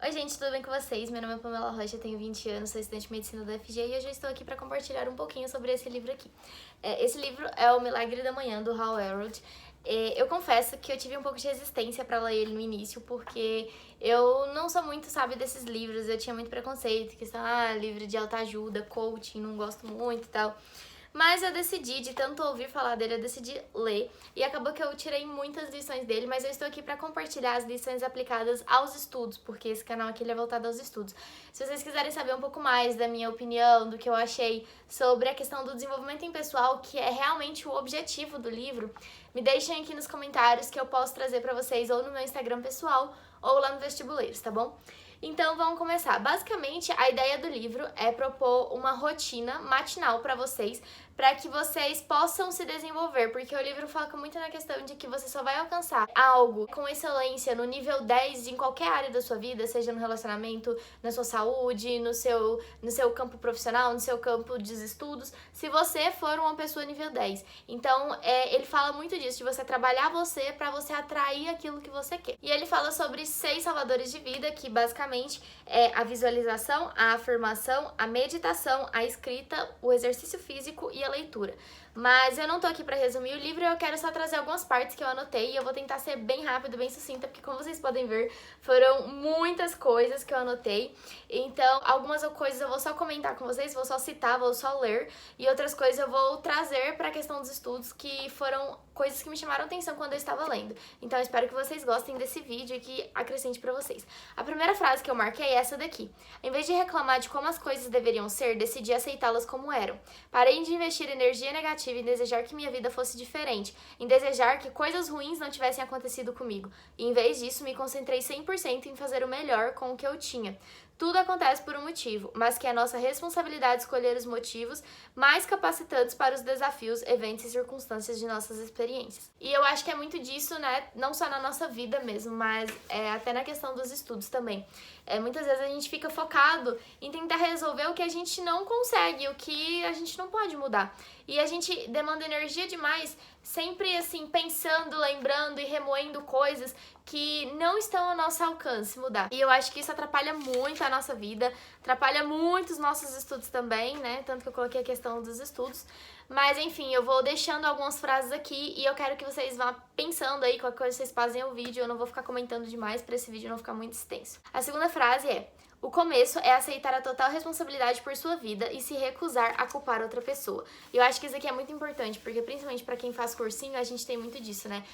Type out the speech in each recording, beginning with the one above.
Oi gente, tudo bem com vocês? Meu nome é Pamela Rocha, eu tenho 20 anos, sou estudante de medicina da UFG e hoje eu estou aqui para compartilhar um pouquinho sobre esse livro aqui. Esse livro é O Milagre da Manhã, do Hal Elrod. Eu confesso que eu tive um pouco de resistência para ler ele no início, porque eu não sou muito, sabe, desses livros, eu tinha muito preconceito, questão, livro de autoajuda, coaching, não gosto muito e tal. Mas eu decidi, de tanto ouvir falar dele, eu decidi ler. E acabou que eu tirei muitas lições dele, mas eu estou aqui para compartilhar as lições aplicadas aos estudos, porque esse canal aqui ele é voltado aos estudos. Se vocês quiserem saber um pouco mais da minha opinião, do que eu achei sobre a questão do desenvolvimento em pessoal, que é realmente o objetivo do livro, me deixem aqui nos comentários que eu posso trazer para vocês ou no meu Instagram pessoal ou lá no Vestibuleiros, tá bom? Então vamos começar. Basicamente, a ideia do livro é propor uma rotina matinal para que vocês possam se desenvolver, porque o livro foca muito na questão de que você só vai alcançar algo com excelência no nível 10 em qualquer área da sua vida, seja no relacionamento, na sua saúde, no seu campo profissional, no seu campo de estudos, se você for uma pessoa nível 10. Então, ele fala muito disso, de você trabalhar você para você atrair aquilo que você quer. E ele fala sobre 6 salvadores de vida, que basicamente é a visualização, a afirmação, a meditação, a escrita, o exercício físico e a leitura. Mas eu não tô aqui pra resumir o livro, eu quero só trazer algumas partes que eu anotei e eu vou tentar ser bem rápido, bem sucinta, porque como vocês podem ver, foram muitas coisas que eu anotei. Então, algumas coisas eu vou só comentar com vocês, vou só citar, vou só ler, e outras coisas eu vou trazer pra questão dos estudos, que foram coisas que me chamaram atenção quando eu estava lendo. Então, eu espero que vocês gostem desse vídeo e que acrescente pra vocês. A primeira frase que eu marquei é essa daqui. Em vez de reclamar de como as coisas deveriam ser, decidi aceitá-las como eram. Parei de investir energia negativa em desejar que minha vida fosse diferente, em desejar que coisas ruins não tivessem acontecido comigo. E em vez disso, me concentrei 100% em fazer o melhor com o que eu tinha. Tudo acontece por um motivo, mas que é nossa responsabilidade escolher os motivos mais capacitantes para os desafios, eventos e circunstâncias de nossas experiências. E eu acho que é muito disso, né? Não só na nossa vida mesmo, mas até na questão dos estudos também. Muitas vezes a gente fica focado em tentar resolver o que a gente não consegue, o que a gente não pode mudar. E a gente demanda energia demais, sempre assim, pensando, lembrando e remoendo coisas que não estão ao nosso alcance mudar. E eu acho que isso atrapalha muito a nossa vida, atrapalha muito os nossos estudos também, né? Tanto que eu coloquei a questão dos estudos. Mas enfim, eu vou deixando algumas frases aqui e eu quero que vocês vão pensando aí, qualquer coisa vocês fazem o vídeo, eu não vou ficar comentando demais para esse vídeo não ficar muito extenso. A segunda frase é: o começo é aceitar a total responsabilidade por sua vida e se recusar a culpar outra pessoa. E eu acho que isso aqui é muito importante, porque principalmente para quem faz cursinho, a gente tem muito disso, né?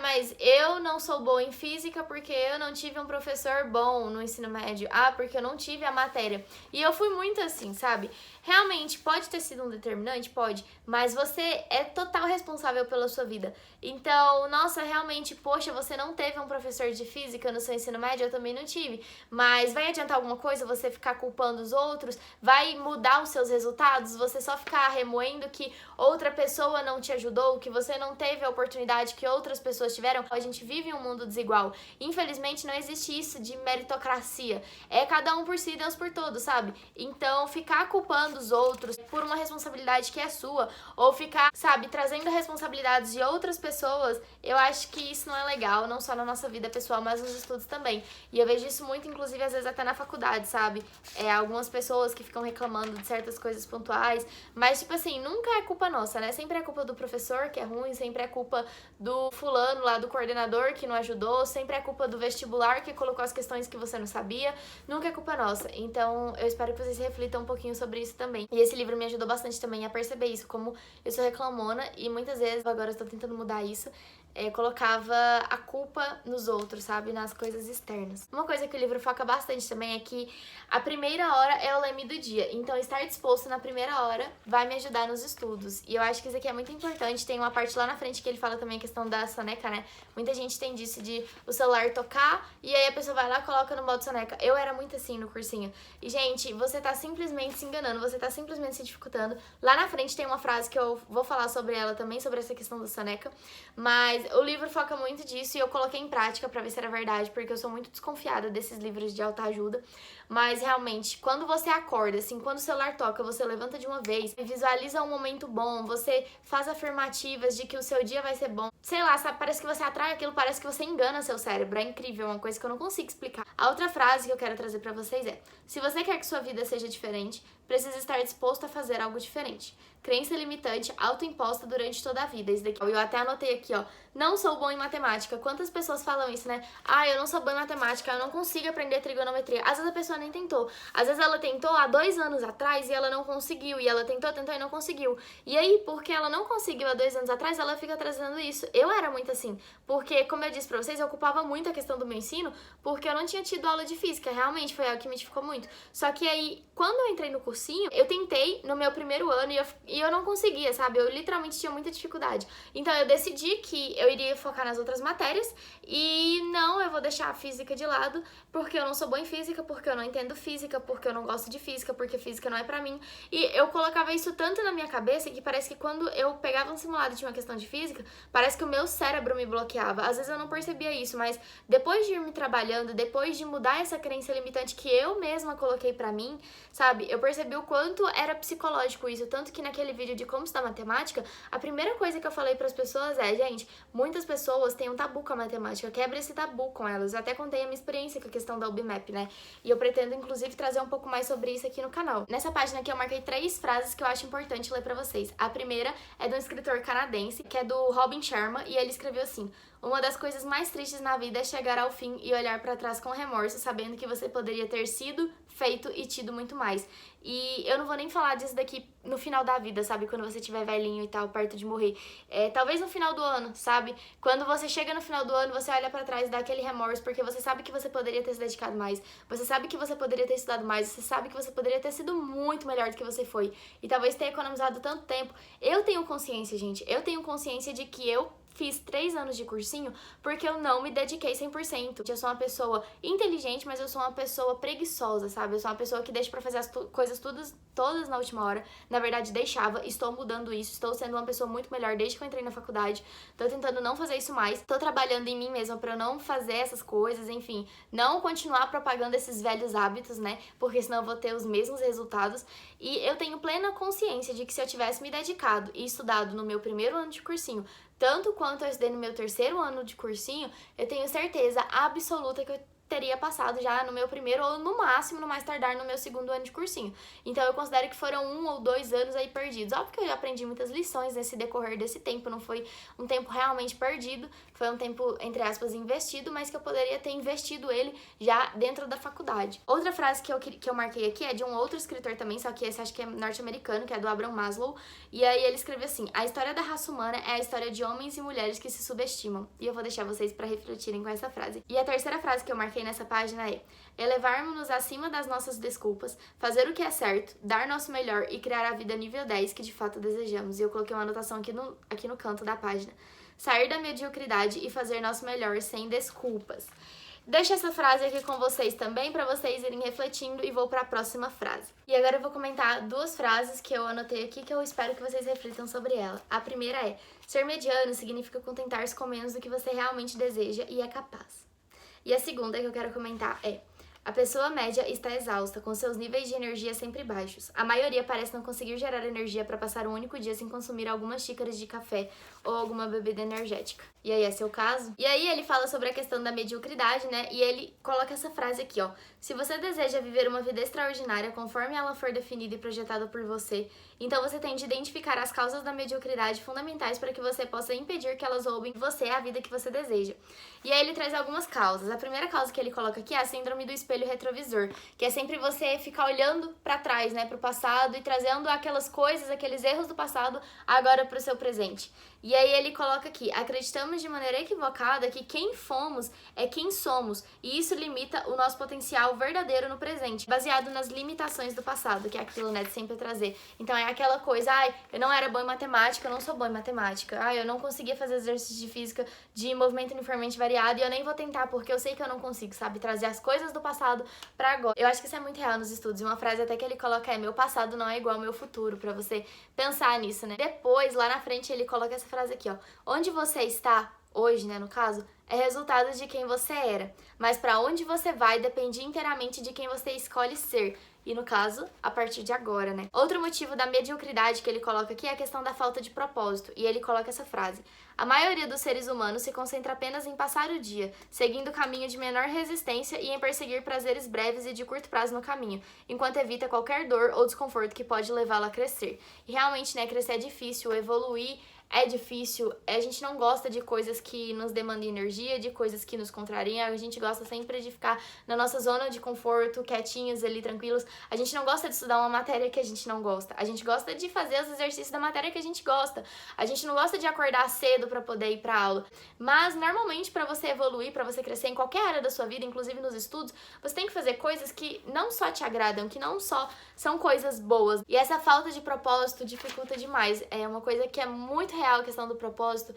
Mas eu não sou boa em física porque eu não tive um professor bom no ensino médio. Porque eu não tive a matéria. E eu fui muito assim, sabe? Realmente, pode ter sido um determinante? Pode. Mas você é total responsável pela sua vida. Então, nossa, realmente, poxa, você não teve um professor de física no seu ensino médio? Eu também não tive. Mas vai adiantar alguma coisa você ficar culpando os outros? Vai mudar os seus resultados? Você só ficar remoendo que outra pessoa não te ajudou? Que você não teve a oportunidade que outras pessoas tiveram? A gente vive em um mundo desigual. Infelizmente, não existe isso de meritocracia. É cada um por si, Deus por todos, sabe? Então, ficar culpando os outros por uma responsabilidade que é sua, ou ficar, sabe, trazendo responsabilidades de outras pessoas, eu acho que isso não é legal, não só na nossa vida pessoal, mas nos estudos também. E eu vejo isso muito, inclusive, às vezes até na faculdade, sabe? Algumas pessoas que ficam reclamando de certas coisas pontuais, mas, tipo assim, nunca é culpa nossa, né? Sempre é culpa do professor, que é ruim, sempre é culpa do fulano lá, do coordenador, que não ajudou, sempre é culpa do vestibular, que colocou as questões que você não sabia, nunca é culpa nossa. Então, eu espero que vocês reflitam um pouquinho sobre isso também. E esse livro me ajudou bastante também a perceber isso, como eu sou reclamona e muitas vezes, agora eu estou tentando mudar isso, colocava a culpa nos outros, sabe? Nas coisas externas. Uma coisa que o livro foca bastante também é que a primeira hora é o leme do dia. Então, estar disposto na primeira hora vai me ajudar nos estudos. E eu acho que isso aqui é muito importante. Tem uma parte lá na frente que ele fala também a questão da soneca, né? Muita gente tem disso de o celular tocar e aí a pessoa vai lá e coloca no modo soneca. Eu era muito assim no cursinho. E, gente, você tá simplesmente se enganando, você tá simplesmente se dificultando. Lá na frente tem uma frase que eu vou falar sobre ela também, sobre essa questão da soneca. Mas o livro foca muito disso e eu coloquei em prática pra ver se era verdade, porque eu sou muito desconfiada desses livros de autoajuda. Mas realmente, quando você acorda, assim, quando o celular toca, você levanta de uma vez, visualiza um momento bom, você faz afirmativas de que o seu dia vai ser bom. Sei lá, sabe, parece que você atrai aquilo, parece que você engana seu cérebro. É incrível, é uma coisa que eu não consigo explicar. A outra frase que eu quero trazer pra vocês é: se você quer que sua vida seja diferente, precisa estar disposto a fazer algo diferente. Crença limitante autoimposta durante toda a vida. Isso daqui, eu até anotei aqui, ó. Não sou bom em matemática. Quantas pessoas falam isso, né? Ah, eu não sou boa em matemática, eu não consigo aprender trigonometria. Às vezes a pessoa nem tentou. Às vezes ela tentou há 2 anos atrás e ela não conseguiu. E ela tentou e não conseguiu. E aí, porque ela não conseguiu há 2 anos atrás, ela fica trazendo isso. Eu era muito assim. Porque, como eu disse pra vocês, eu ocupava muito a questão do meu ensino, porque eu não tinha tido aula de física. Realmente, foi algo que me dificultou muito. Só que aí, quando eu entrei no cursinho, eu tentei no meu primeiro ano e eu não conseguia, sabe? Eu literalmente tinha muita dificuldade. Então eu decidi que eu iria focar nas outras matérias e não, eu vou deixar a física de lado, porque eu não sou boa em física, porque eu não entendo física, porque eu não gosto de física, porque física não é pra mim. E eu colocava isso tanto na minha cabeça que parece que quando eu pegava um simulado e tinha uma questão de física, parece que o meu cérebro me bloqueava. Às vezes eu não percebia isso, mas depois de ir me trabalhando, depois de mudar essa crença limitante que eu mesma coloquei pra mim, sabe? Eu percebi o quanto era psicológico isso, tanto que naquele vídeo de como estudar matemática, a primeira coisa que eu falei pras pessoas é: gente, muitas pessoas têm um tabu com a matemática, quebra esse tabu com elas. Eu até contei a minha experiência com a questão da UBMAP, né? E eu pretendo, inclusive, trazer um pouco mais sobre isso aqui no canal. Nessa página aqui eu marquei 3 frases que eu acho importante ler pra vocês. A primeira é de um escritor canadense, que é do Robin Sharma, e ele escreveu assim: uma das coisas mais tristes na vida é chegar ao fim e olhar pra trás com remorso, sabendo que você poderia ter sido, feito e tido muito mais. E eu não vou nem falar disso daqui no final da vida, sabe? Quando você estiver velhinho e tal, perto de morrer. Talvez no final do ano, sabe? Quando você chega no final do ano, você olha pra trás e dá aquele remorso, porque você sabe que você poderia ter se dedicado mais, você sabe que você poderia ter estudado mais, você sabe que você poderia ter sido muito melhor do que você foi. E talvez ter economizado tanto tempo. Eu tenho consciência, gente. Eu tenho consciência de que eu fiz 3 anos de cursinho porque eu não me dediquei 100%. Eu sou uma pessoa inteligente, mas eu sou uma pessoa preguiçosa, sabe? Eu sou uma pessoa que deixa pra fazer as coisas todas na última hora. Na verdade, deixava. Estou mudando isso. Estou sendo uma pessoa muito melhor desde que eu entrei na faculdade. Tô tentando não fazer isso mais. Tô trabalhando em mim mesma pra eu não fazer essas coisas, enfim. Não continuar propagando esses velhos hábitos, né? Porque senão eu vou ter os mesmos resultados. E eu tenho plena consciência de que se eu tivesse me dedicado e estudado no meu primeiro ano de cursinho, tanto quanto eu estudei no meu 3º ano de cursinho, eu tenho certeza absoluta que eu teria passado já no meu primeiro ou no máximo, no mais tardar, no meu 2º ano de cursinho. Então eu considero que foram 1 ou 2 anos aí perdidos. Óbvio que eu já aprendi muitas lições nesse decorrer desse tempo, não foi um tempo realmente perdido, foi um tempo, entre aspas, investido, mas que eu poderia ter investido ele já dentro da faculdade. Outra frase que eu marquei aqui é de um outro escritor também, só que esse acho que é norte-americano, que é do Abraham Maslow, e aí ele escreveu assim: a história da raça humana é a história de homens e mulheres que se subestimam. E eu vou deixar vocês para refletirem com essa frase. E a terceira frase que eu marquei nessa página é: elevarmos-nos acima das nossas desculpas, fazer o que é certo, dar nosso melhor e criar a vida nível 10 que de fato desejamos. E eu coloquei uma anotação aqui no canto da página: sair da mediocridade e fazer nosso melhor sem desculpas. Deixo essa frase aqui com vocês também para vocês irem refletindo e vou para a próxima frase. E agora eu vou comentar 2 frases que eu anotei aqui que eu espero que vocês reflitam sobre ela. A primeira é: ser mediano significa contentar-se com menos do que você realmente deseja e é capaz. E a segunda que eu quero comentar é: a pessoa média está exausta, com seus níveis de energia sempre baixos. A maioria parece não conseguir gerar energia para passar um único dia sem consumir algumas xícaras de café ou alguma bebida energética. E aí, é seu caso? E aí ele fala sobre a questão da mediocridade, né? E ele coloca essa frase aqui, ó: se você deseja viver uma vida extraordinária conforme ela for definida e projetada por você, então você tem de identificar as causas da mediocridade fundamentais para que você possa impedir que elas roubem de você a vida que você deseja. E aí ele traz algumas causas. A primeira causa que ele coloca aqui é a síndrome do espelho retrovisor, que é sempre você ficar olhando para trás, né, pro passado e trazendo aquelas coisas, aqueles erros do passado agora pro seu presente. E aí ele coloca aqui: acreditamos de maneira equivocada que quem fomos é quem somos, e isso limita o nosso potencial verdadeiro no presente, baseado nas limitações do passado, que é aquilo, né, de sempre trazer. Então é aquela coisa: ai, eu não era boa em matemática, eu não sou boa em matemática, ai, eu não conseguia fazer exercícios de física de movimento uniformemente variado e eu nem vou tentar porque eu sei que eu não consigo, sabe, trazer as coisas do passado pra agora. Eu acho que isso é muito real nos estudos, e uma frase até que ele coloca é: meu passado não é igual ao meu futuro, pra você pensar nisso, né. Depois, lá na frente, ele coloca essa frase aqui, ó: onde você está, hoje, né, no caso, é resultado de quem você era, mas para onde você vai depende inteiramente de quem você escolhe ser. E no caso, a partir de agora, né? Outro motivo da mediocridade que ele coloca aqui é a questão da falta de propósito. E ele coloca essa frase: a maioria dos seres humanos se concentra apenas em passar o dia, seguindo o caminho de menor resistência e em perseguir prazeres breves e de curto prazo no caminho, enquanto evita qualquer dor ou desconforto que pode levá-lo a crescer. E realmente, né, crescer é difícil, evoluir é difícil, a gente não gosta de coisas que nos demandam energia, de coisas que nos contrariam, a gente gosta sempre de ficar na nossa zona de conforto, quietinhos ali, tranquilos. A gente não gosta de estudar uma matéria que a gente não gosta, a gente gosta de fazer os exercícios da matéria que a gente gosta, a gente não gosta de acordar cedo para poder ir para aula. Mas normalmente para você evoluir, para você crescer em qualquer área da sua vida, inclusive nos estudos, você tem que fazer coisas que não só te agradam, que não só são coisas boas. E essa falta de propósito dificulta demais. É uma coisa que é muito real, a questão do propósito.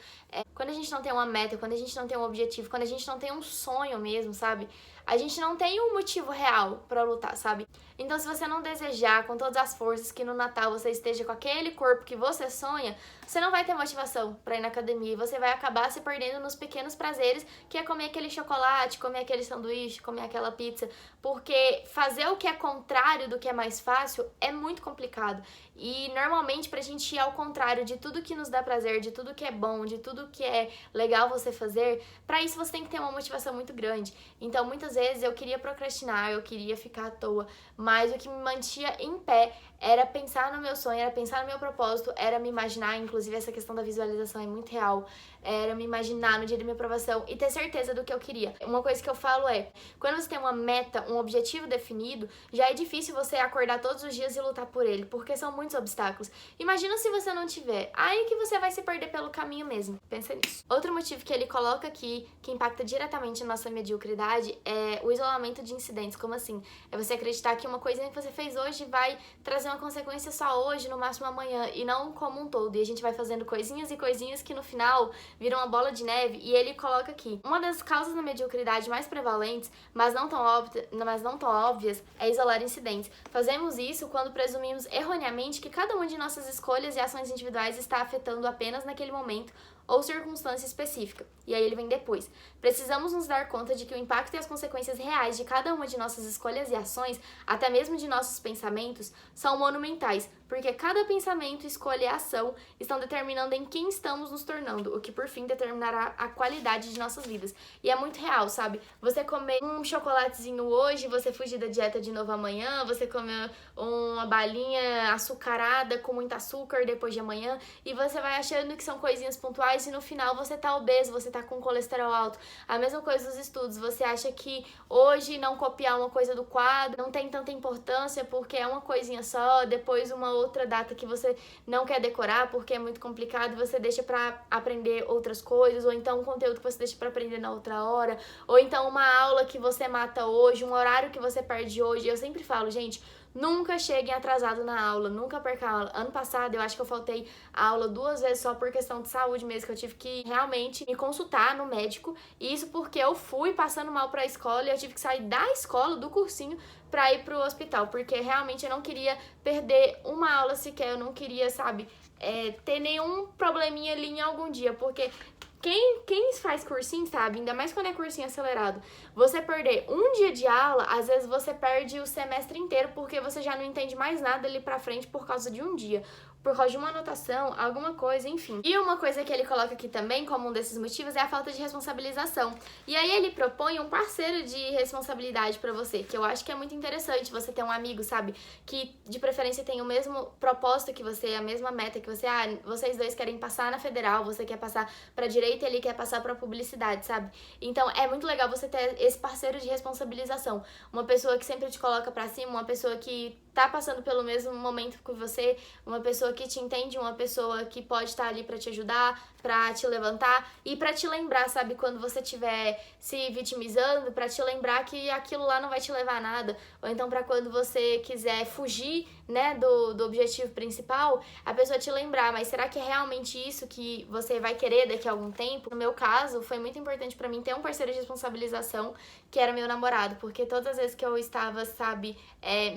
Quando a gente não tem uma meta, quando a gente não tem um objetivo, quando a gente não tem um sonho mesmo, sabe? A gente não tem um motivo real pra lutar, sabe? Então, se você não desejar com todas as forças que no Natal você esteja com aquele corpo que você sonha, você não vai ter motivação pra ir na academia e você vai acabar se perdendo nos pequenos prazeres, que é comer aquele chocolate, comer aquele sanduíche, comer aquela pizza, porque fazer o que é contrário do que é mais fácil é muito complicado. E normalmente pra gente ir ao contrário de tudo que nos dá prazer, de tudo que é bom, de tudo que é legal você fazer, pra isso você tem que ter uma motivação muito grande. Então, muitas vezes eu queria procrastinar, eu queria ficar à toa, mas o que me mantinha em pé era pensar no meu sonho, era pensar no meu propósito, era me imaginar, inclusive essa questão da visualização é muito real, era me imaginar no dia da minha aprovação e ter certeza do que eu queria. Uma coisa que eu falo é, quando você tem uma meta, um objetivo definido, já é difícil você acordar todos os dias e lutar por ele, porque são muitos obstáculos. Imagina se você não tiver, aí que você vai se perder pelo caminho mesmo. Pensa nisso. Outro motivo que ele coloca aqui, que impacta diretamente a nossa mediocridade, é o isolamento de incidentes. Como assim? É você acreditar que uma coisinha que você fez hoje vai trazer uma consequência só hoje, no máximo amanhã, e não como um todo. E a gente vai fazendo coisinhas e coisinhas que no final viram uma bola de neve. E ele coloca aqui, uma das causas da mediocridade mais prevalentes, mas não tão óbvias, é isolar incidentes. Fazemos isso quando presumimos erroneamente que cada uma de nossas escolhas e ações individuais está afetando apenas naquele momento ou circunstância específica. E aí ele vem depois. Precisamos nos dar conta de que o impacto e as consequências reais de cada uma de nossas escolhas e ações, até mesmo de nossos pensamentos, são monumentais, porque cada pensamento, escolha e ação estão determinando em quem estamos nos tornando, o que por fim determinará a qualidade de nossas vidas. E é muito real, sabe? Você comer um chocolatezinho hoje, você fugir da dieta de novo amanhã, você comer uma balinha açucarada com muito açúcar depois de amanhã, e você vai achando que são coisinhas pontuais e no final você tá obeso, você tá com colesterol alto. A mesma coisa dos estudos, você acha que hoje não copiar uma coisa do quadro não tem tanta importância porque é uma coisinha só, depois uma outra data que você não quer decorar porque é muito complicado, você deixa pra aprender outras coisas, ou então um conteúdo que você deixa pra aprender na outra hora, ou então uma aula que você mata hoje, um horário que você perde hoje. Eu sempre falo, gente, nunca cheguem atrasado na aula, nunca perca a aula. Ano passado eu acho que eu faltei a aula 2 vezes só por questão de saúde mesmo, que eu tive que realmente me consultar no médico. E isso porque eu fui passando mal pra escola e eu tive que sair da escola, do cursinho, pra ir pro hospital. Porque realmente eu não queria perder uma aula sequer, eu não queria, sabe, ter nenhum probleminha ali em algum dia. Porque quem faz cursinho sabe, ainda mais quando é cursinho acelerado, você perder um dia de aula, às vezes você perde o semestre inteiro porque você já não entende mais nada ali pra frente por causa de um dia, por causa de uma anotação, alguma coisa, enfim. E uma coisa que ele coloca aqui também como um desses motivos é a falta de responsabilização. E aí ele propõe um parceiro de responsabilidade pra você, que eu acho que é muito interessante você ter um amigo, sabe, que de preferência tem o mesmo propósito que você, a mesma meta que você, vocês dois querem passar na federal, você quer passar pra direita e ele quer passar pra publicidade, sabe? Então é muito legal você ter esse parceiro de responsabilização, uma pessoa que sempre te coloca pra cima, uma pessoa que tá passando pelo mesmo momento que você, uma pessoa que te entende, uma pessoa que pode estar ali pra te ajudar, pra te levantar e pra te lembrar, sabe, quando você estiver se vitimizando, pra te lembrar que aquilo lá não vai te levar a nada, ou então pra quando você quiser fugir, né, do objetivo principal, a pessoa te lembrar, mas será que é realmente isso que você vai querer daqui a algum tempo? No meu caso, foi muito importante pra mim ter um parceiro de responsabilização, que era meu namorado, porque todas as vezes que eu estava, sabe,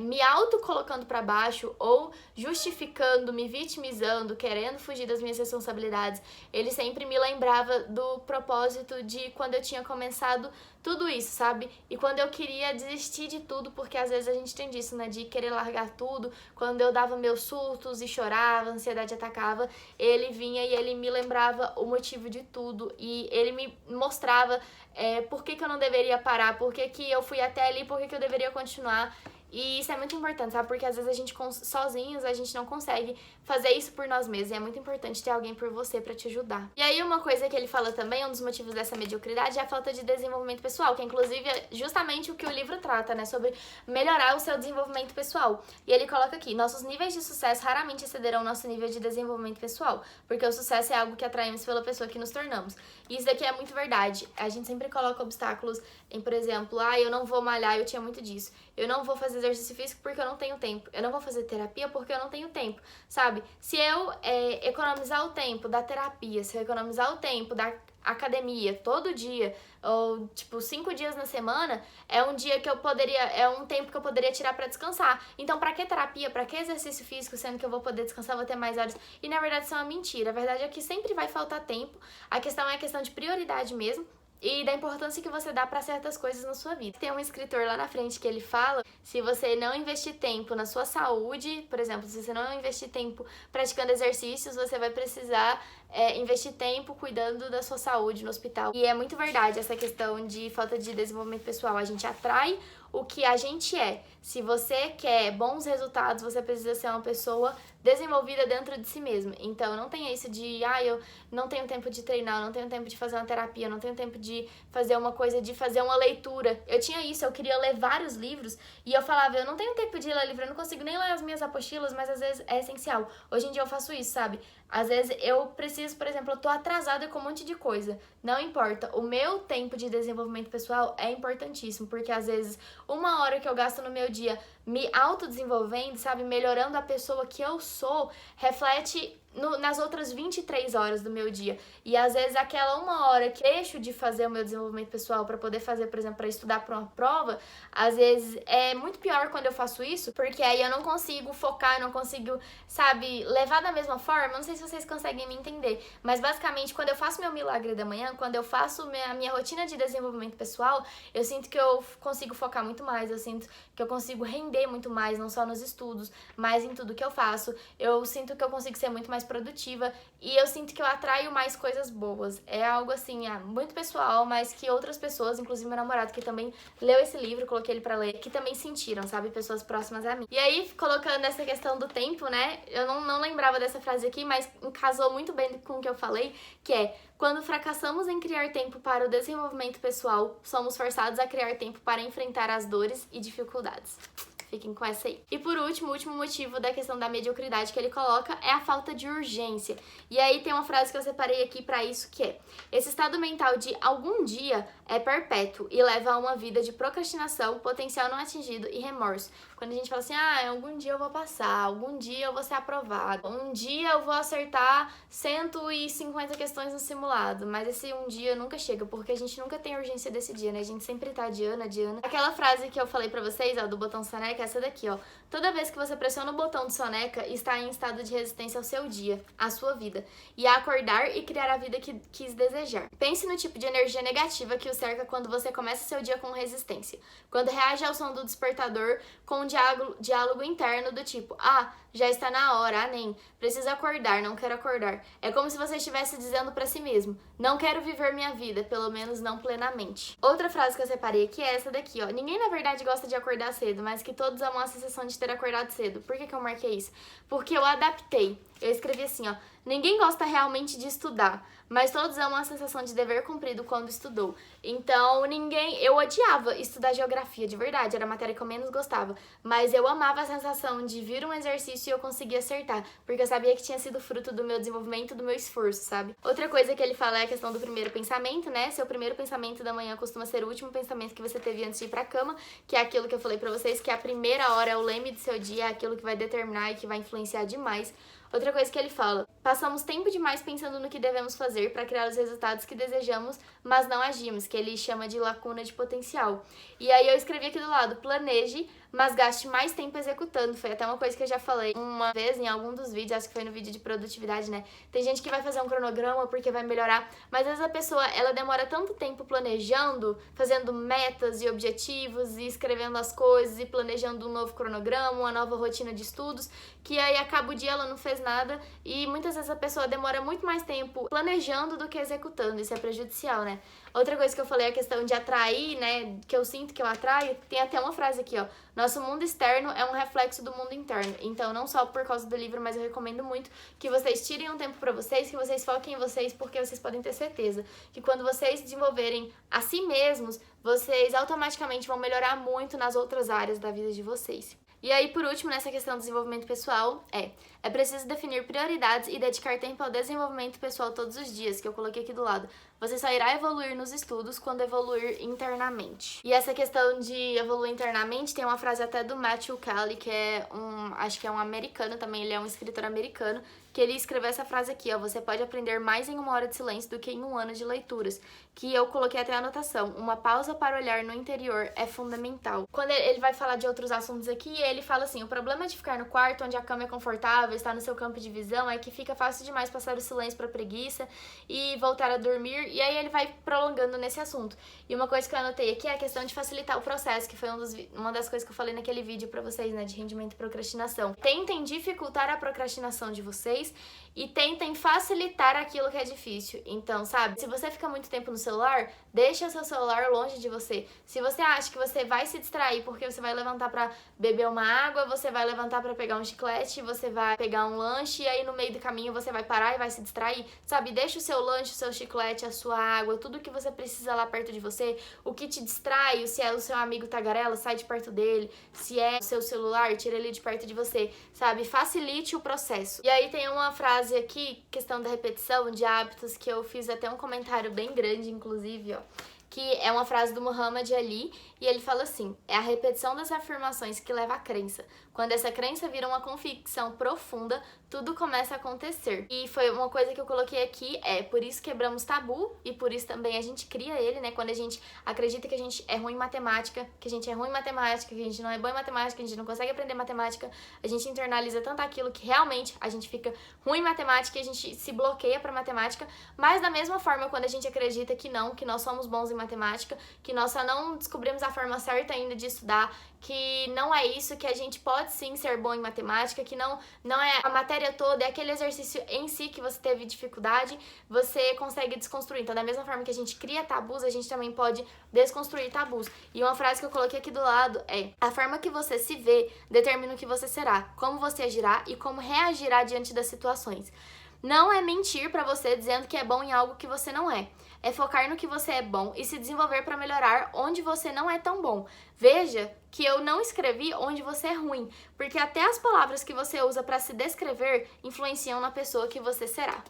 me colocando pra baixo ou justificando, me vitimizando, querendo fugir das minhas responsabilidades, ele sempre me lembrava do propósito de quando eu tinha começado tudo isso, sabe? E quando eu queria desistir de tudo, porque às vezes a gente tem disso, né? De querer largar tudo. Quando eu dava meus surtos e chorava, a ansiedade atacava, ele vinha e ele me lembrava o motivo de tudo. E ele me mostrava por que eu não deveria parar, por que eu fui até ali, por que eu deveria continuar. E isso é muito importante, sabe? Porque às vezes a gente, sozinhos, a gente não consegue fazer isso por nós mesmos. E é muito importante ter alguém por você pra te ajudar. E aí uma coisa que ele fala também, um dos motivos dessa mediocridade, é a falta de desenvolvimento pessoal, que inclusive é justamente o que o livro trata, né? Sobre melhorar o seu desenvolvimento pessoal. E ele coloca aqui, nossos níveis de sucesso raramente excederão o nosso nível de desenvolvimento pessoal, porque o sucesso é algo que atraímos pela pessoa que nos tornamos. E isso daqui é muito verdade. A gente sempre coloca obstáculos em, por exemplo, eu não vou malhar, eu tinha muito disso. Eu não vou fazer exercício físico porque eu não tenho tempo. Eu não vou fazer terapia porque eu não tenho tempo, sabe? Se eu economizar o tempo da terapia, se eu economizar o tempo da academia todo dia, ou tipo 5 dias na semana, é um tempo que eu poderia tirar pra descansar. Então, pra que terapia? Pra que exercício físico, sendo que eu vou poder descansar, vou ter mais horas? E na verdade isso é uma mentira. A verdade é que sempre vai faltar tempo. A questão é a questão de prioridade mesmo. E da importância que você dá para certas coisas na sua vida. Tem um escritor lá na frente que ele fala, se você não investir tempo na sua saúde, por exemplo, se você não investir tempo praticando exercícios, você vai precisar investir tempo cuidando da sua saúde no hospital. E é muito verdade essa questão de falta de desenvolvimento pessoal. A gente atrai o que a gente é. Se você quer bons resultados, você precisa ser uma pessoa desenvolvida dentro de si mesma. Então, não tenha isso de, eu não tenho tempo de treinar, eu não tenho tempo de fazer uma terapia, eu não tenho tempo de fazer uma coisa, de fazer uma leitura. Eu tinha isso, eu queria ler vários livros e eu falava, eu não tenho tempo de ler livro, eu não consigo nem ler as minhas apostilas, mas às vezes é essencial. Hoje em dia eu faço isso, sabe? Às vezes eu preciso, por exemplo, eu tô atrasada com um monte de coisa. Não importa, o meu tempo de desenvolvimento pessoal é importantíssimo, porque às vezes 1 hora que eu gasto no meu dia me autodesenvolvendo, sabe, melhorando a pessoa que eu sou, reflete nas outras 23 horas do meu dia. E às vezes aquela 1 hora que eu deixo de fazer o meu desenvolvimento pessoal para poder fazer, por exemplo, para estudar para uma prova, às vezes é muito pior quando eu faço isso, porque aí eu não consigo focar, eu não consigo, sabe, levar da mesma forma. Não sei se vocês conseguem me entender, mas basicamente quando eu faço meu milagre da manhã, quando eu faço a minha rotina de desenvolvimento pessoal, eu sinto que eu consigo focar muito mais, eu sinto que eu consigo render muito mais, não só nos estudos, mas em tudo que eu faço. Eu sinto que eu consigo ser muito mais produtiva e eu sinto que eu atraio mais coisas boas. É algo assim, muito pessoal, mas que outras pessoas, inclusive meu namorado que também leu esse livro, coloquei ele pra ler, que também sentiram, sabe? Pessoas próximas a mim. E aí, colocando essa questão do tempo, né? Eu não lembrava dessa frase aqui, mas casou muito bem com o que eu falei, que é: quando fracassamos em criar tempo para o desenvolvimento pessoal, somos forçados a criar tempo para enfrentar as dores e dificuldades. Fiquem com essa aí. E por último, o último motivo da questão da mediocridade que ele coloca é a falta de urgência. E aí tem uma frase que eu separei aqui pra isso, que é: esse estado mental de algum dia é perpétuo e leva a uma vida de procrastinação, potencial não atingido e remorso. Quando a gente fala assim, algum dia eu vou passar, algum dia eu vou ser aprovado, um dia eu vou acertar 150 questões no simulado, mas esse um dia nunca chega, porque a gente nunca tem urgência desse dia, né? A gente sempre tá adiando. Aquela frase que eu falei pra vocês, do botão soneca, essa daqui, toda vez que você pressiona o botão de soneca, está em estado de resistência ao seu dia, à sua vida, e a acordar e criar a vida que quis desejar. Pense no tipo de energia negativa que o cerca quando você começa seu dia com resistência, quando reage ao som do despertador com um diálogo interno do tipo, já está na hora, nem preciso acordar, não quero acordar. É como se você estivesse dizendo pra si mesmo, não quero viver minha vida, pelo menos não plenamente. Outra frase que eu separei aqui é essa daqui, ninguém na verdade gosta de acordar cedo, mas que todos amam a sensação de ter acordado cedo. Por que eu marquei isso? Porque eu adaptei. Eu escrevi assim, ninguém gosta realmente de estudar, mas todos amam a sensação de dever cumprido quando estudou. Então, eu odiava estudar geografia, de verdade, era a matéria que eu menos gostava, mas eu amava a sensação de vir um exercício e eu conseguir acertar, porque eu sabia que tinha sido fruto do meu desenvolvimento, do meu esforço, sabe? Outra coisa que ele fala é a questão do primeiro pensamento, né? Seu primeiro pensamento da manhã costuma ser o último pensamento que você teve antes de ir pra cama, que é aquilo que eu falei pra vocês, que a primeira hora é o leme do seu dia, é aquilo que vai determinar e que vai influenciar demais. Outra coisa que ele fala, Passamos tempo demais pensando no que devemos fazer para criar os resultados que desejamos, mas não agimos, que ele chama de lacuna de potencial. E aí eu escrevi aqui do lado, planeje, mas gaste mais tempo executando. Foi até uma coisa que eu já falei uma vez em algum dos vídeos, acho que foi no vídeo de produtividade, né? Tem gente que vai fazer um cronograma porque vai melhorar, mas às vezes a pessoa, ela demora tanto tempo planejando, fazendo metas e objetivos e escrevendo as coisas e planejando um novo cronograma, uma nova rotina de estudos, que aí acaba o dia, ela não fez nada e muitas vezes a pessoa demora muito mais tempo planejando do que executando. Isso é prejudicial, né? Outra coisa que eu falei é a questão de atrair, né? Que eu sinto que eu atraio. Tem até uma frase aqui, ó. Nosso mundo externo é um reflexo do mundo interno. Então, não só por causa do livro, mas eu recomendo muito que vocês tirem um tempo pra vocês, que vocês foquem em vocês, porque vocês podem ter certeza que quando vocês desenvolverem a si mesmos, vocês automaticamente vão melhorar muito nas outras áreas da vida de vocês. E aí, por último, nessa questão do desenvolvimento pessoal, é preciso definir prioridades e dedicar tempo ao desenvolvimento pessoal todos os dias, que eu coloquei aqui do lado. Você só irá evoluir nos estudos quando evoluir internamente. E essa questão de evoluir internamente, tem uma frase até do Matthew Kelly, que é acho que é um americano também, ele é um escritor americano, que ele escreveu essa frase aqui, ó, você pode aprender mais em 1 hora de silêncio do que em 1 ano de leituras, que eu coloquei até a anotação, uma pausa para olhar no interior é fundamental. Quando ele vai falar de outros assuntos aqui, ele fala assim, o problema de ficar no quarto onde a cama é confortável, está no seu campo de visão, é que fica fácil demais passar o silêncio para preguiça e voltar a dormir, e aí ele vai prolongando nesse assunto. E uma coisa que eu anotei aqui é a questão de facilitar o processo, que foi uma das coisas que eu falei naquele vídeo pra vocês, né, de rendimento e procrastinação. Tentem dificultar a procrastinação de vocês e tentem facilitar aquilo que é difícil. Então, sabe, se você fica muito tempo no celular, deixa seu celular longe de você. Se você acha que você vai se distrair porque você vai levantar pra beber uma água, você vai levantar pra pegar um chiclete, você vai pegar um lanche e aí no meio do caminho você vai parar e vai se distrair, sabe? Deixa o seu lanche, o seu chiclete, a sua água, tudo que você precisa lá perto de você. O que te distrai, se é o seu amigo tagarela, sai de perto dele. Se é o seu celular, tira ele de perto de você, sabe? Facilite o processo. E aí tem uma frase aqui, questão da repetição de hábitos, que eu fiz até um comentário bem grande, inclusive, ó, que é uma frase do Muhammad Ali, e ele fala assim, é a repetição das afirmações que leva à crença. Quando essa crença vira uma convicção profunda, tudo começa a acontecer. E foi uma coisa que eu coloquei aqui, por isso quebramos tabu, e por isso também a gente cria ele, né? Quando a gente acredita que a gente é ruim em matemática, que a gente é ruim em matemática, que a gente não é bom em matemática, que a gente não consegue aprender matemática, a gente internaliza tanto aquilo que realmente a gente fica ruim em matemática e a gente se bloqueia pra matemática, mas da mesma forma, quando a gente acredita que não, que nós somos bons em matemática, que nós só não descobrimos a forma certa ainda de estudar, que não é isso, que a gente pode sim ser bom em matemática, que não é a matéria toda, é aquele exercício em si que você teve dificuldade, você consegue desconstruir. Então, da mesma forma que a gente cria tabus, a gente também pode desconstruir tabus. E uma frase que eu coloquei aqui do lado é: a forma que você se vê determina o que você será, como você agirá e como reagirá diante das situações. Não é mentir pra você dizendo que é bom em algo que você não é. É focar no que você é bom e se desenvolver para melhorar onde você não é tão bom. Veja que eu não escrevi onde você é ruim, porque até as palavras que você usa para se descrever influenciam na pessoa que você será.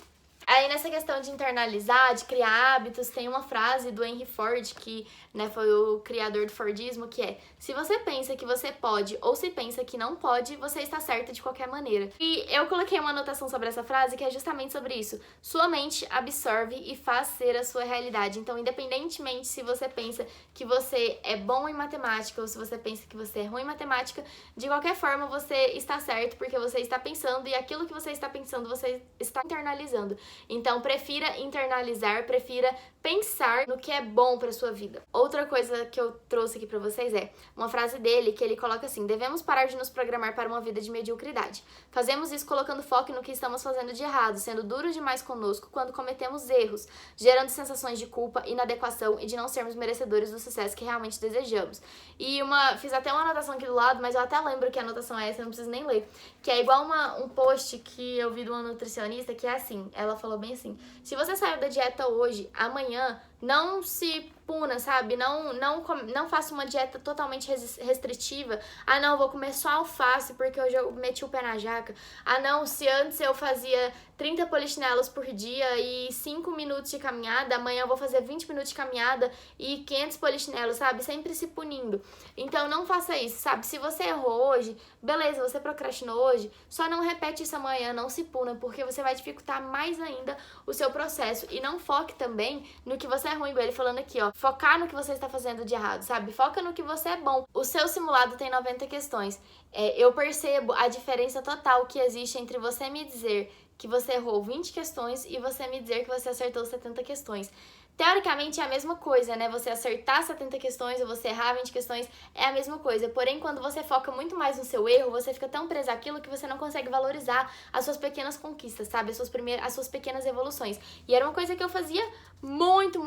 Aí nessa questão de internalizar, de criar hábitos, tem uma frase do Henry Ford, que foi o criador do Fordismo, que é: se você pensa que você pode ou se pensa que não pode, você está certa de qualquer maneira. E eu coloquei uma anotação sobre essa frase que é justamente sobre isso. Sua mente absorve e faz ser a sua realidade. Então, independentemente se você pensa que você é bom em matemática ou se você pensa que você é ruim em matemática, de qualquer forma você está certo porque você está pensando e aquilo que você está pensando você está internalizando. Então, prefira internalizar, prefira pensar no que é bom para sua vida. Outra coisa que eu trouxe aqui para vocês é uma frase dele que ele coloca assim: devemos parar de nos programar para uma vida de mediocridade. Fazemos isso colocando foco no que estamos fazendo de errado, sendo duros demais conosco quando cometemos erros, gerando sensações de culpa, inadequação e de não sermos merecedores do sucesso que realmente desejamos. E fiz até uma anotação aqui do lado, mas eu até lembro que a anotação é essa, eu não preciso nem ler, que é igual um post que eu vi de uma nutricionista que é assim, ela falou bem assim: se você saiu da dieta hoje, amanhã Não se puna, sabe? Não faça uma dieta totalmente restritiva. Ah, não, vou comer só alface porque hoje eu meti o pé na jaca. Ah, não, se antes eu fazia 30 polichinelos por dia e 5 minutos de caminhada, amanhã eu vou fazer 20 minutos de caminhada e 500 polichinelos, sabe? Sempre se punindo. Então não faça isso, sabe? Se você errou hoje, beleza, você procrastinou hoje, só não repete isso amanhã, não se puna, porque você vai dificultar mais ainda o seu processo. E não foque também no que você é ruim, igual ele falando aqui, ó. Focar no que você está fazendo de errado, sabe? Foca no que você é bom. O seu simulado tem 90 questões. Eu percebo a diferença total que existe entre você me dizer que você errou 20 questões e você me dizer que você acertou 70 questões. Teoricamente é a mesma coisa, né? Você acertar 70 questões ou você errar 20 questões é a mesma coisa. Porém, quando você foca muito mais no seu erro, você fica tão preso àquilo que você não consegue valorizar as suas pequenas conquistas, sabe? As suas pequenas evoluções. E era uma coisa que eu fazia muito,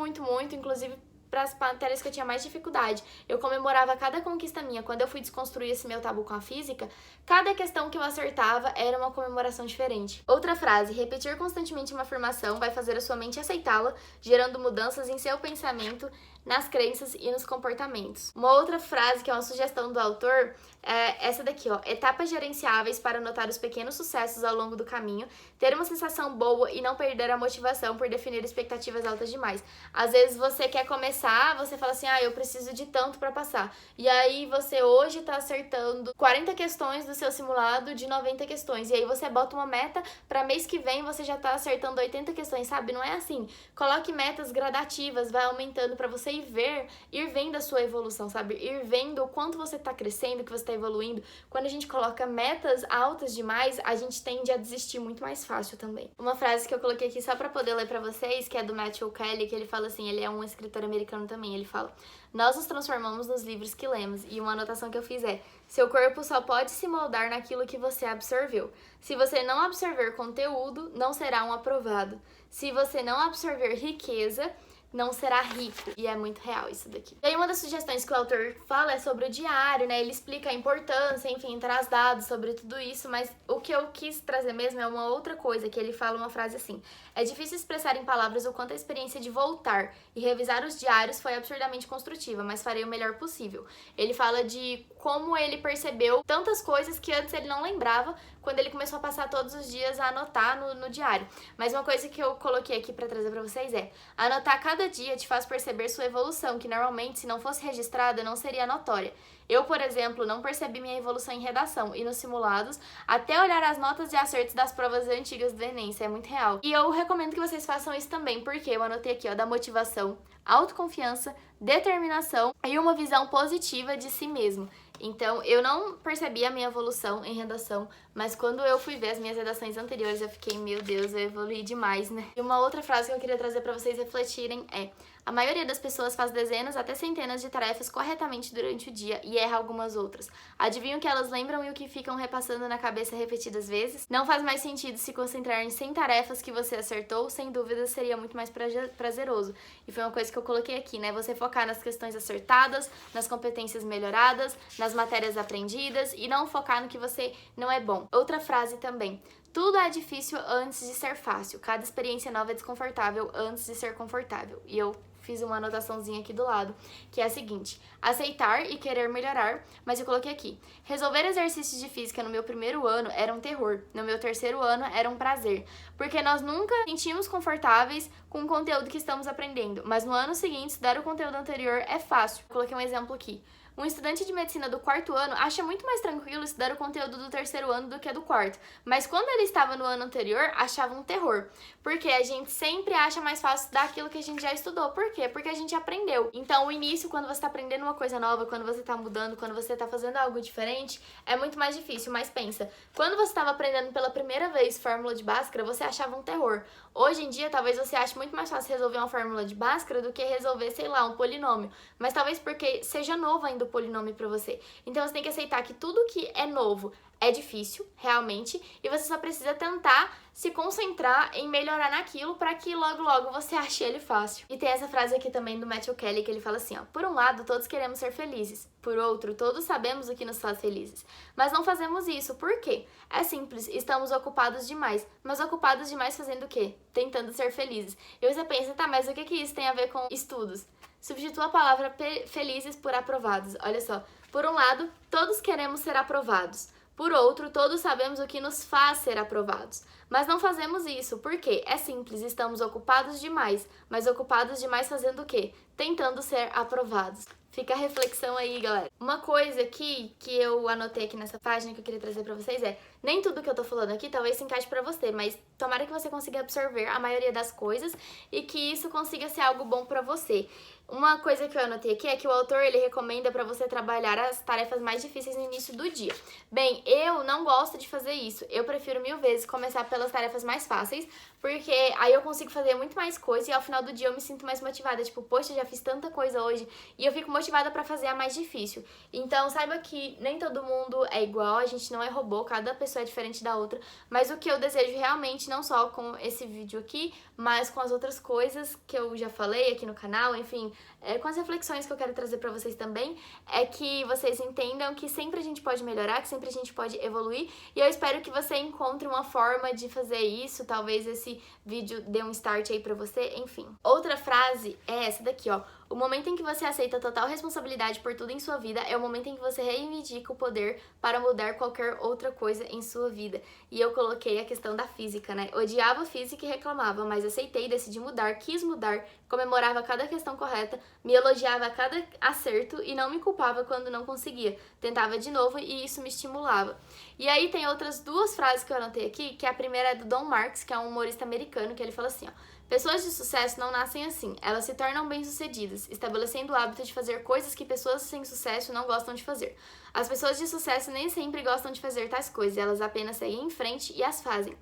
inclusive para as matérias que eu tinha mais dificuldade. Eu comemorava cada conquista minha. Quando eu fui desconstruir esse meu tabu com a física, cada questão que eu acertava era uma comemoração diferente. Outra frase: repetir constantemente uma afirmação vai fazer a sua mente aceitá-la, gerando mudanças em seu pensamento, nas crenças e nos comportamentos. Uma outra frase que é uma sugestão do autor é essa daqui, ó: etapas gerenciáveis para notar os pequenos sucessos ao longo do caminho, ter uma sensação boa e não perder a motivação por definir expectativas altas demais. Às vezes você quer começar, você fala assim, eu preciso de tanto para passar. E aí você hoje tá acertando 40 questões do seu simulado de 90 questões. E aí você bota uma meta para mês que vem você já tá acertando 80 questões, sabe? Não é assim. Coloque metas gradativas, vai aumentando para você ir vendo a sua evolução, sabe? Ir vendo o quanto você tá crescendo, que você tá evoluindo. Quando a gente coloca metas altas demais, a gente tende a desistir muito mais fácil também. Uma frase que eu coloquei aqui só pra poder ler pra vocês, que é do Matthew Kelly, que ele fala assim, ele é um escritor americano também, ele fala: nós nos transformamos nos livros que lemos. E uma anotação que eu fiz é: seu corpo só pode se moldar naquilo que você absorveu. Se você não absorver conteúdo, não será um aprovado. Se você não absorver riqueza, não será rico. E é muito real isso daqui. E aí uma das sugestões que o autor fala é sobre o diário, né? Ele explica a importância, enfim, traz dados sobre tudo isso, mas o que eu quis trazer mesmo é uma outra coisa, que ele fala uma frase assim: é difícil expressar em palavras o quanto a experiência de voltar e revisar os diários foi absurdamente construtiva, mas farei o melhor possível. Ele fala de como ele percebeu tantas coisas que antes ele não lembrava, quando ele começou a passar todos os dias a anotar no diário. Mas uma coisa que eu coloquei aqui pra trazer pra vocês é: anotar cada dia te faz perceber sua evolução, que normalmente, se não fosse registrada, não seria notória. Eu, por exemplo, não percebi minha evolução em redação e nos simulados até olhar as notas e acertos das provas antigas do Enem, isso é muito real. E eu recomendo que vocês façam isso também, porque eu anotei aqui, ó, da motivação, autoconfiança, determinação e uma visão positiva de si mesmo. Então, eu não percebi a minha evolução em redação, mas quando eu fui ver as minhas redações anteriores, eu fiquei, meu Deus, eu evoluí demais, né? E uma outra frase que eu queria trazer pra vocês refletirem é: a maioria das pessoas faz dezenas até centenas de tarefas corretamente durante o dia e erra algumas outras. Adivinha o que elas lembram e o que ficam repassando na cabeça repetidas vezes? Não faz mais sentido se concentrar em 100 tarefas que você acertou, sem dúvida seria muito mais prazeroso. E foi uma coisa que eu coloquei aqui, né? Você focar nas questões acertadas, nas competências melhoradas, nas matérias aprendidas e não focar no que você não é bom. Outra frase também: tudo é difícil antes de ser fácil. Cada experiência nova é desconfortável antes de ser confortável. E eu fiz uma anotaçãozinha aqui do lado, que é a seguinte: aceitar e querer melhorar, mas eu coloquei aqui: resolver exercícios de física no meu primeiro ano era um terror, no meu terceiro ano era um prazer, porque nós nunca sentimos confortáveis com o conteúdo que estamos aprendendo, mas no ano seguinte estudar o conteúdo anterior é fácil. Eu coloquei um exemplo aqui: um estudante de medicina do quarto ano acha muito mais tranquilo estudar o conteúdo do terceiro ano do que do quarto, mas quando ele estava no ano anterior, achava um terror, porque a gente sempre acha mais fácil estudar aquilo que a gente já estudou. Por quê? Porque a gente aprendeu. Então, o início, quando você está aprendendo uma coisa nova, quando você está mudando, quando você está fazendo algo diferente, é muito mais difícil. Mas pensa, quando você estava aprendendo pela primeira vez fórmula de Bhaskara, você achava um terror. Hoje em dia, talvez você ache muito mais fácil resolver uma fórmula de Bhaskara do que resolver, sei lá, um polinômio. Mas talvez porque seja novo ainda do polinômio pra você. Então você tem que aceitar que tudo que é novo é difícil, realmente, e você só precisa tentar se concentrar em melhorar naquilo para que logo logo você ache ele fácil. E tem essa frase aqui também do Matthew Kelly que ele fala assim, ó: por um lado, todos queremos ser felizes, por outro, todos sabemos o que nos faz felizes, mas não fazemos isso. Por quê? É simples, estamos ocupados demais. Mas ocupados demais fazendo o quê? Tentando ser felizes. E você pensa, tá, mas o que isso tem a ver com estudos? Substitua a palavra felizes por aprovados. Olha só, por um lado, todos queremos ser aprovados. Por outro, todos sabemos o que nos faz ser aprovados. Mas não fazemos isso, por quê? É simples, estamos ocupados demais. Mas ocupados demais fazendo o quê? Tentando ser aprovados. Fica a reflexão aí, galera. Uma coisa que eu anotei aqui nessa página que eu queria trazer pra vocês é: nem tudo que eu tô falando aqui talvez se encaixe pra você, mas tomara que você consiga absorver a maioria das coisas e que isso consiga ser algo bom pra você. Uma coisa que eu anotei aqui é que o autor, ele recomenda pra você trabalhar as tarefas mais difíceis no início do dia. Bem, eu não gosto de fazer isso. Eu prefiro 1000 vezes começar pelas tarefas mais fáceis, porque aí eu consigo fazer muito mais coisa e ao final do dia eu me sinto mais motivada. Tipo, poxa, eu já fiz tanta coisa hoje e eu fico motivada pra fazer a mais difícil. Então, saiba que nem todo mundo é igual, a gente não é robô, cada pessoa é diferente da outra. Mas o que eu desejo realmente, não só com esse vídeo aqui, mas com as outras coisas que eu já falei aqui no canal, enfim, com as reflexões que eu quero trazer pra vocês também, é que vocês entendam que sempre a gente pode melhorar, que sempre a gente pode evoluir, e eu espero que você encontre uma forma de fazer isso, talvez esse vídeo dê um start aí pra você, enfim. Outra frase é essa daqui, ó: o momento em que você aceita total responsabilidade por tudo em sua vida é o momento em que você reivindica o poder para mudar qualquer outra coisa em sua vida. E eu coloquei a questão da física, né? Odiava física e reclamava, mas aceitei, decidi mudar, quis mudar, comemorava cada questão correta, me elogiava a cada acerto e não me culpava quando não conseguia. Tentava de novo e isso me estimulava. E aí tem outras duas frases que eu anotei aqui, que a primeira é do Don Marks, que é um humorista americano, que ele fala assim, ó: pessoas de sucesso não nascem assim, elas se tornam bem-sucedidas, estabelecendo o hábito de fazer coisas que pessoas sem sucesso não gostam de fazer. As pessoas de sucesso nem sempre gostam de fazer tais coisas, elas apenas seguem em frente e as fazem.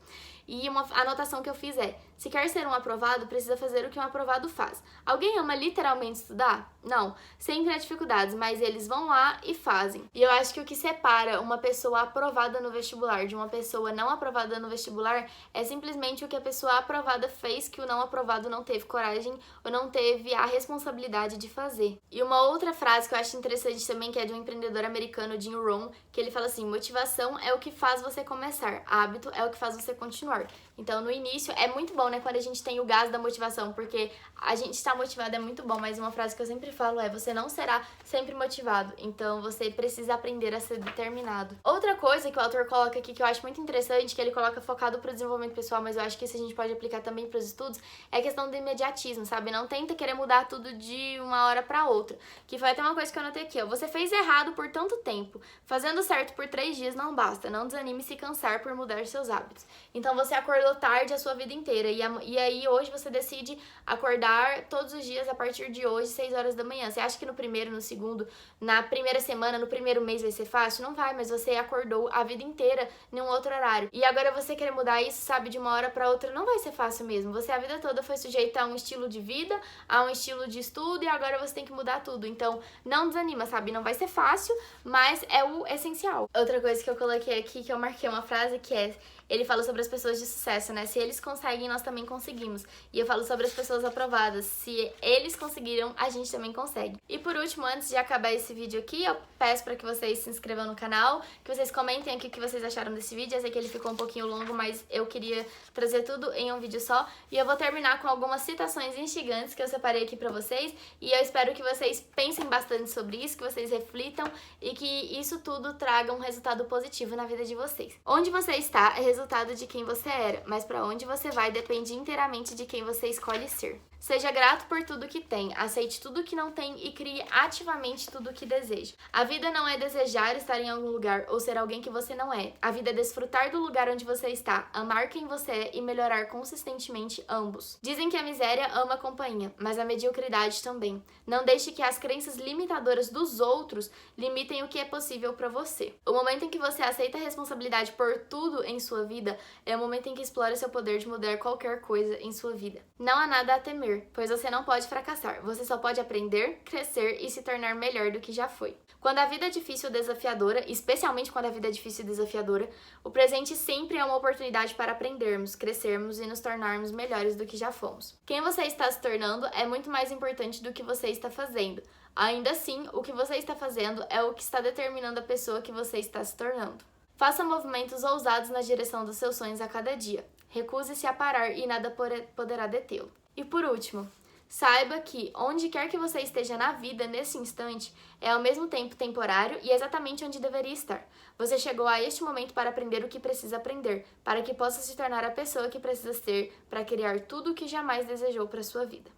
E uma anotação que eu fiz é: se quer ser um aprovado, precisa fazer o que um aprovado faz. Alguém ama literalmente estudar? Não. Sempre há dificuldades, mas eles vão lá e fazem. E eu acho que o que separa uma pessoa aprovada no vestibular de uma pessoa não aprovada no vestibular é simplesmente o que a pessoa aprovada fez que o não aprovado não teve coragem ou não teve a responsabilidade de fazer. E uma outra frase que eu acho interessante também, que é de um empreendedor americano, Jim Rohn, que ele fala assim: motivação é o que faz você começar, hábito é o que faz você continuar. Então, no início, é muito bom, né, quando a gente tem o gás da motivação, porque a gente estar motivado é muito bom, mas uma frase que eu sempre falo é: você não será sempre motivado, então você precisa aprender a ser determinado. Outra coisa que o autor coloca aqui que eu acho muito interessante, que ele coloca focado para o desenvolvimento pessoal, mas eu acho que isso a gente pode aplicar também para os estudos, é a questão do imediatismo, sabe? Não tenta querer mudar tudo de uma hora para outra. Que foi até uma coisa que eu anotei aqui, ó: você fez errado por tanto tempo, fazendo certo por 3 dias não basta, não desanime se cansar por mudar seus hábitos. Então você acordou tarde a sua vida inteira e aí hoje você decide acordar todos os dias a partir de hoje, 6 horas da manhã. Você acha que no primeiro, no segundo, na primeira semana, no primeiro mês vai ser fácil? Não vai, mas você acordou a vida inteira em um outro horário. E agora você querer mudar isso, sabe, de uma hora para outra, não vai ser fácil mesmo. Você a vida toda foi sujeita a um estilo de vida, a um estilo de estudo e agora você tem que mudar tudo. Então, não desanima, sabe? Não vai ser fácil, mas é o essencial. Outra coisa que eu coloquei aqui, que eu marquei uma frase, que é: ele fala sobre as pessoas de sucesso, né? Se eles conseguem, nós também conseguimos. E eu falo sobre as pessoas aprovadas. Se eles conseguiram, a gente também consegue. E por último, antes de acabar esse vídeo aqui, eu peço para que vocês se inscrevam no canal, que vocês comentem aqui o que vocês acharam desse vídeo. Eu sei que ele ficou um pouquinho longo, mas eu queria trazer tudo em um vídeo só. E eu vou terminar com algumas citações instigantes que eu separei aqui para vocês. E eu espero que vocês pensem bastante sobre isso, que vocês reflitam e que isso tudo traga um resultado positivo na vida de vocês. Onde você está é resultado de quem você era, mas para onde você vai depende inteiramente de quem você escolhe ser. Seja grato por tudo que tem, aceite tudo que não tem e crie ativamente tudo que deseja. A vida não é desejar estar em algum lugar ou ser alguém que você não é. A vida é desfrutar do lugar onde você está, amar quem você é e melhorar consistentemente ambos. Dizem que a miséria ama a companhia, mas a mediocridade também. Não deixe que as crenças limitadoras dos outros limitem o que é possível para você. O momento em que você aceita a responsabilidade por tudo em sua vida é o momento em que explora seu poder de mudar qualquer coisa em sua vida. Não há nada a temer, pois você não pode fracassar. Você só pode aprender, crescer e se tornar melhor do que já foi. Quando a vida é difícil ou desafiadora, especialmente quando a vida é difícil e desafiadora, o presente sempre é uma oportunidade para aprendermos, crescermos e nos tornarmos melhores do que já fomos. Quem você está se tornando é muito mais importante do que você está fazendo. Ainda assim, o que você está fazendo é o que está determinando a pessoa que você está se tornando. Faça movimentos ousados na direção dos seus sonhos a cada dia. Recuse-se a parar e nada poderá detê-lo. E por último, saiba que onde quer que você esteja na vida nesse instante é ao mesmo tempo temporário e exatamente onde deveria estar. Você chegou a este momento para aprender o que precisa aprender, para que possa se tornar a pessoa que precisa ser para criar tudo o que jamais desejou para sua vida.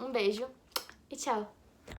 Um beijo e tchau!